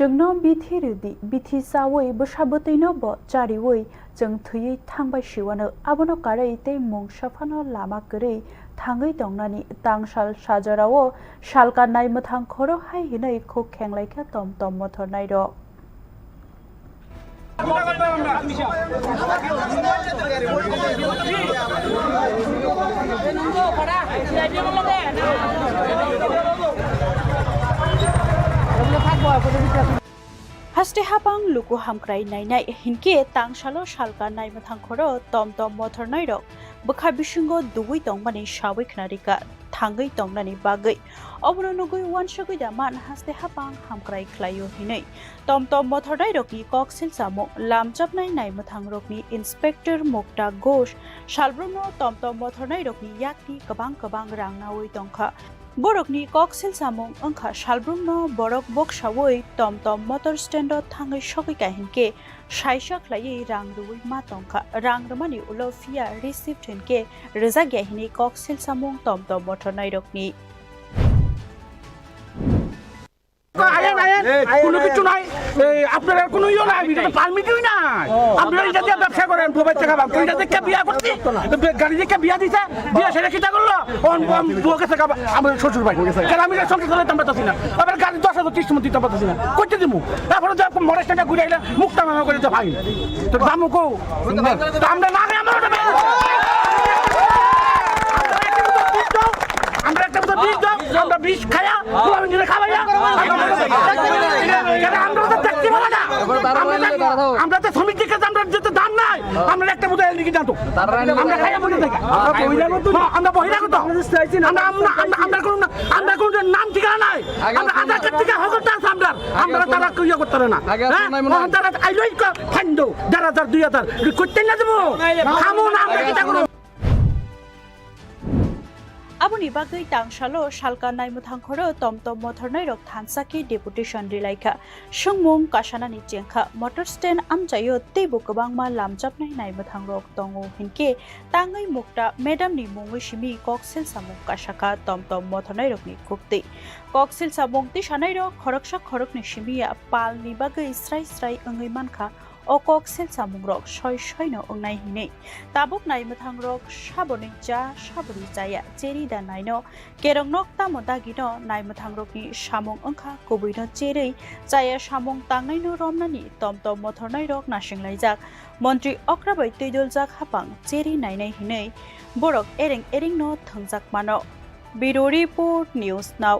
जोंनो बिथिरुदि बिथिसावै बसाबतैनो ब चारिवै जों थैयै थांबाय सिवानो आबनो कारै तै मुं साफानो लामा करै थाङै दंनानि तांसाल साजाराव सालका नाय मोथां खर' हाय हिनै खौ खेंलायखा टमटम mothornairok Haste hapang luku hamkrai nainai hinke tangsalo salka nai mathang khoro tomtom mothornairok bwkhak bisingo dugui tongmani sabai khnarika thangai tongnani bagai obno nugui wansagui da man haste hapang hamkrai khlaio hinai tomtom mothornairok ni Koksilchamung lamjapnai nai mathang rokni Inspector Muktani salbrumno tomtom mothornairok ni yakni kabang rang nawui tongkha Borokni Koksilchamung angkha salbrumno borok boksawoi tomtom motor stand thangai sokai kahinke saisa khlai rang ruwi ma tongkha rang ramani ulo fia receipt hinke rejak hini Koksilchamung tomtom mothornairok ni কোনো কিছু নাই আপনারা কোনো ইয়ে নাই এটা পারমিটই নাই আপনারা এটা দিয়ে ব্যবসা করেন প্রবাস টাকা পান এটা দেখে বিয়া করতে গাড়ি দেখে বিয়া দিছে বিয়া সেটা কিটা করলো বউকে টাকা আমার শ্বশুর ভাই কারণ আমি সংসার করে দাম পাচ্ছি না আবার গাড়ি 10,000 30 দিতে পাচ্ছি না কইতে দিমু তারপরে যখন মরেস্টটা ঘুরে আইলা মুক্তা মামা করে তো ভাই তো দামু কো আমরা না আমরা আমরা একটা তো বিষ দাও আমরা বিষ খায়া আমি নিজে খাওয়াইয়া আমরা তো শ্রমিক দিকে আমরা যেতে দাম নাই আমরা একটা বোধ এদিকে জানতো আমরা খাইয়া বলে থাকি আমরা বহিরাগত আমরা কোনো নাম ঠিকানা নাই আমরা আধার কার্ড থেকে হকটা আছে আমরা তারা ইয়ে করতে পারে না তারা আইলই ফাইন্ড যারা 2,000 করতে না দেবো খামো না আমরা কিটা করবো Aboni bagai tangsalo salka nai muthang khoro tomtom mothornairok thansaki deputation rilaikha sungmung kasanani chengkha motor stand amchayo teibo kabangma lamjapnai nai muthang rok tongo hinke tangai mukta madam ni mungwi simi Koksilchamung kasaka tomtom mothornairok ni khukti Koksilchamung ti sanairo khorok ni simia pal ni bagai srai angai mankha o Koksilchamung rok soi no ongnai hinei tabuk nai muthang rok saboni jaya cheri da naino kerong nok tamo dagino nai muthang rok ni samung angkha kubuino cherei jaya samung tangnai no romnani tomtom mothornairok nasinglajak মন্ত্রী অক্রাবাই তৈদলজাক হাপাং cherry নাইনাই হিनै বরক এরেং no thangjak mano Bureau Report News Now